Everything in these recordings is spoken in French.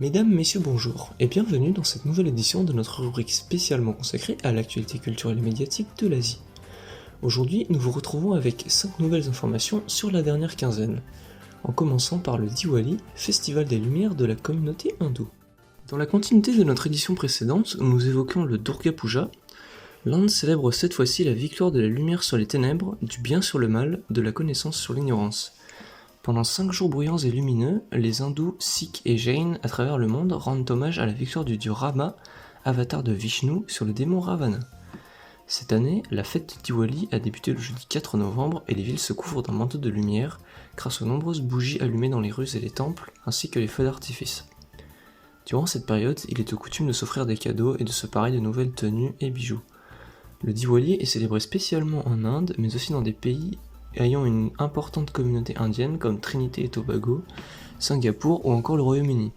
Mesdames, Messieurs, bonjour, et bienvenue dans cette nouvelle édition de notre rubrique spécialement consacrée à l'actualité culturelle et médiatique de l'Asie. Aujourd'hui, nous vous retrouvons avec 5 nouvelles informations sur la dernière quinzaine, en commençant par le Diwali, festival des lumières de la communauté hindoue. Dans la continuité de notre édition précédente, où nous évoquions le Durga Puja, l'Inde célèbre cette fois-ci la victoire de la lumière sur les ténèbres, du bien sur le mal, de la connaissance sur l'ignorance. Pendant 5 jours bruyants et lumineux, les hindous, sikhs et jains à travers le monde rendent hommage à la victoire du dieu Rama, avatar de Vishnu, sur le démon Ravana. Cette année, la fête de Diwali a débuté le jeudi 4 novembre et les villes se couvrent d'un manteau de lumière grâce aux nombreuses bougies allumées dans les rues et les temples, ainsi que les feux d'artifice. Durant cette période, il est de coutume de s'offrir des cadeaux et de se parer de nouvelles tenues et bijoux. Le Diwali est célébré spécialement en Inde, mais aussi dans des pays ayant une importante communauté indienne comme Trinité et Tobago, Singapour ou encore le Royaume-Uni.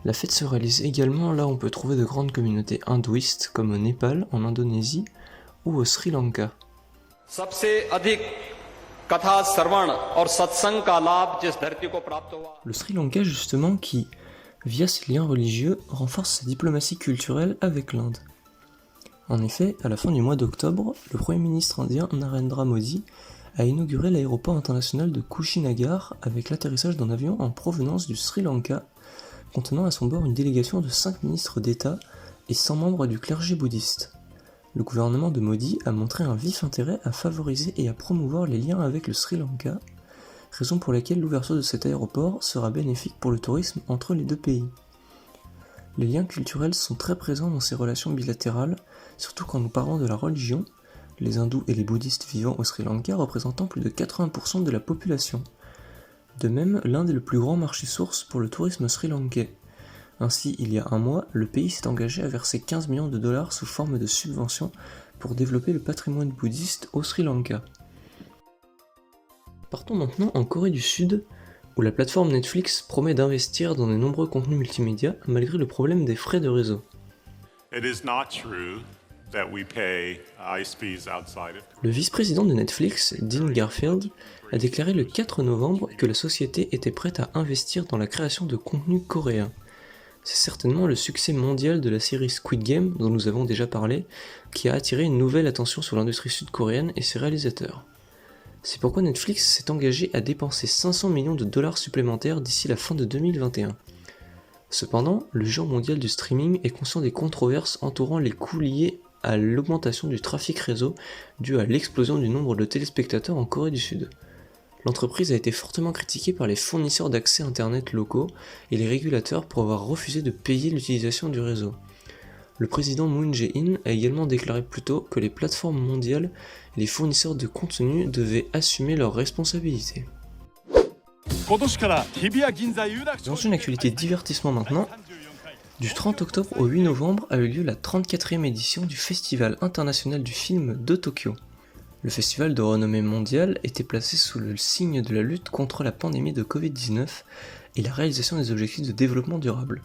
La fête se réalise également là où on peut trouver de grandes communautés hindouistes comme au Népal, en Indonésie ou au Sri Lanka. Le Sri Lanka justement qui, via ses liens religieux, renforce sa diplomatie culturelle avec l'Inde. En effet, à la fin du mois d'octobre, le Premier ministre indien Narendra Modi a inauguré l'aéroport international de Kushinagar avec l'atterrissage d'un avion en provenance du Sri Lanka, contenant à son bord une délégation de 5 ministres d'État et 100 membres du clergé bouddhiste. Le gouvernement de Modi a montré un vif intérêt à favoriser et à promouvoir les liens avec le Sri Lanka, raison pour laquelle l'ouverture de cet aéroport sera bénéfique pour le tourisme entre les deux pays. Les liens culturels sont très présents dans ces relations bilatérales, surtout quand nous parlons de la religion, les hindous et les bouddhistes vivant au Sri Lanka représentant plus de 80% de la population. De même, l'Inde est le plus grand marché source pour le tourisme sri-lankais. Ainsi, il y a un mois, le pays s'est engagé à verser 15 millions de dollars sous forme de subventions pour développer le patrimoine bouddhiste au Sri Lanka. Partons maintenant en Corée du Sud, où la plateforme Netflix promet d'investir dans de nombreux contenus multimédia malgré le problème des frais de réseau. Le vice-président de Netflix, Dean Garfield, a déclaré le 4 novembre que la société était prête à investir dans la création de contenus coréens. C'est certainement le succès mondial de la série Squid Game, dont nous avons déjà parlé, qui a attiré une nouvelle attention sur l'industrie sud-coréenne et ses réalisateurs. C'est pourquoi Netflix s'est engagé à dépenser 500 millions de dollars supplémentaires d'ici la fin de 2021. Cependant, le géant mondial du streaming est conscient des controverses entourant les coûts liés à l'augmentation du trafic réseau due à l'explosion du nombre de téléspectateurs en Corée du Sud. L'entreprise a été fortement critiquée par les fournisseurs d'accès internet locaux et les régulateurs pour avoir refusé de payer l'utilisation du réseau. Le président Moon Jae-in a également déclaré plus tôt que les plateformes mondiales et les fournisseurs de contenu devaient assumer leurs responsabilités. Dans une actualité divertissement maintenant, du 30 octobre au 8 novembre a eu lieu la 34e édition du Festival international du film de Tokyo. Le festival de renommée mondiale était placé sous le signe de la lutte contre la pandémie de Covid-19 et la réalisation des objectifs de développement durable.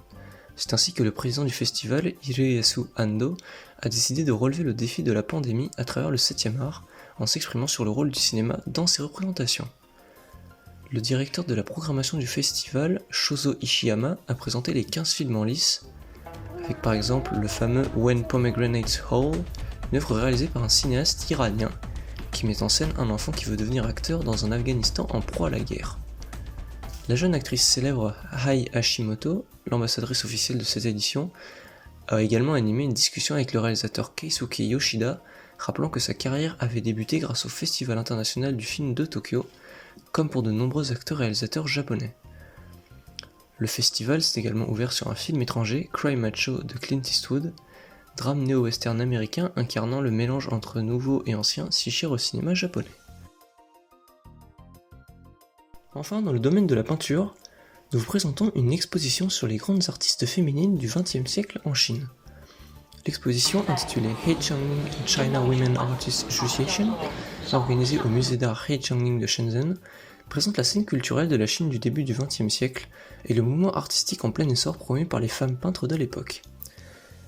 C'est ainsi que le président du festival, Hiroyasu Ando, a décidé de relever le défi de la pandémie à travers le 7e art en s'exprimant sur le rôle du cinéma dans ses représentations. Le directeur de la programmation du festival, Shozo Ishiyama, a présenté les 15 films en lice, avec par exemple le fameux When Pomegranates Howl, une œuvre réalisée par un cinéaste iranien, qui met en scène un enfant qui veut devenir acteur dans un Afghanistan en proie à la guerre. La jeune actrice célèbre Ai Hashimoto, l'ambassadrice officielle de cette édition, a également animé une discussion avec le réalisateur Keisuke Yoshida, rappelant que sa carrière avait débuté grâce au Festival international du film de Tokyo, comme pour de nombreux acteurs et réalisateurs japonais. Le festival s'est également ouvert sur un film étranger, Cry Macho de Clint Eastwood, drame néo-western américain incarnant le mélange entre nouveau et ancien si cher au cinéma japonais. Enfin, dans le domaine de la peinture, nous vous présentons une exposition sur les grandes artistes féminines du XXe siècle en Chine. L'exposition, intitulée Heijiangning China Women Artists Association, organisée au musée d'art Heijiangning de Shenzhen, présente la scène culturelle de la Chine du début du XXe siècle et le mouvement artistique en plein essor promu par les femmes peintres de l'époque.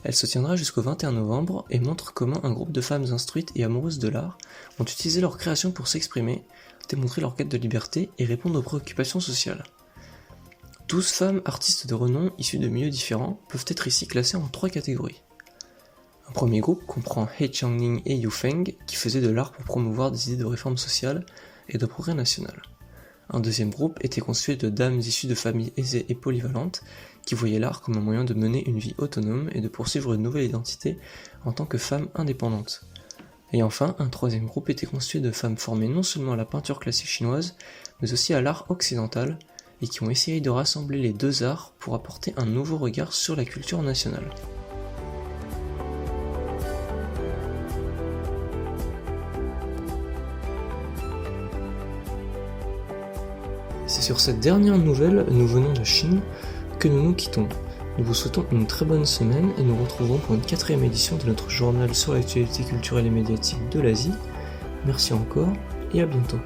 Elle se tiendra jusqu'au 21 novembre et montre comment un groupe de femmes instruites et amoureuses de l'art ont utilisé leur création pour s'exprimer, démontrer leur quête de liberté et répondre aux préoccupations sociales. 12 femmes artistes de renom issues de milieux différents peuvent être ici classées en 3 catégories. Un premier groupe comprend He Changning et Yu Feng qui faisaient de l'art pour promouvoir des idées de réforme sociale et de progrès national. Un deuxième groupe était constitué de dames issues de familles aisées et polyvalentes qui voyaient l'art comme un moyen de mener une vie autonome et de poursuivre une nouvelle identité en tant que femmes indépendantes. Et enfin, un troisième groupe était constitué de femmes formées non seulement à la peinture classique chinoise, mais aussi à l'art occidental, et qui ont essayé de rassembler les deux arts pour apporter un nouveau regard sur la culture nationale. C'est sur cette dernière nouvelle, nous venons de Chine, que nous nous quittons. Nous vous souhaitons une très bonne semaine et nous retrouvons pour une 4e édition de notre journal sur l'actualité culturelle et médiatique de l'Asie. Merci encore et à bientôt.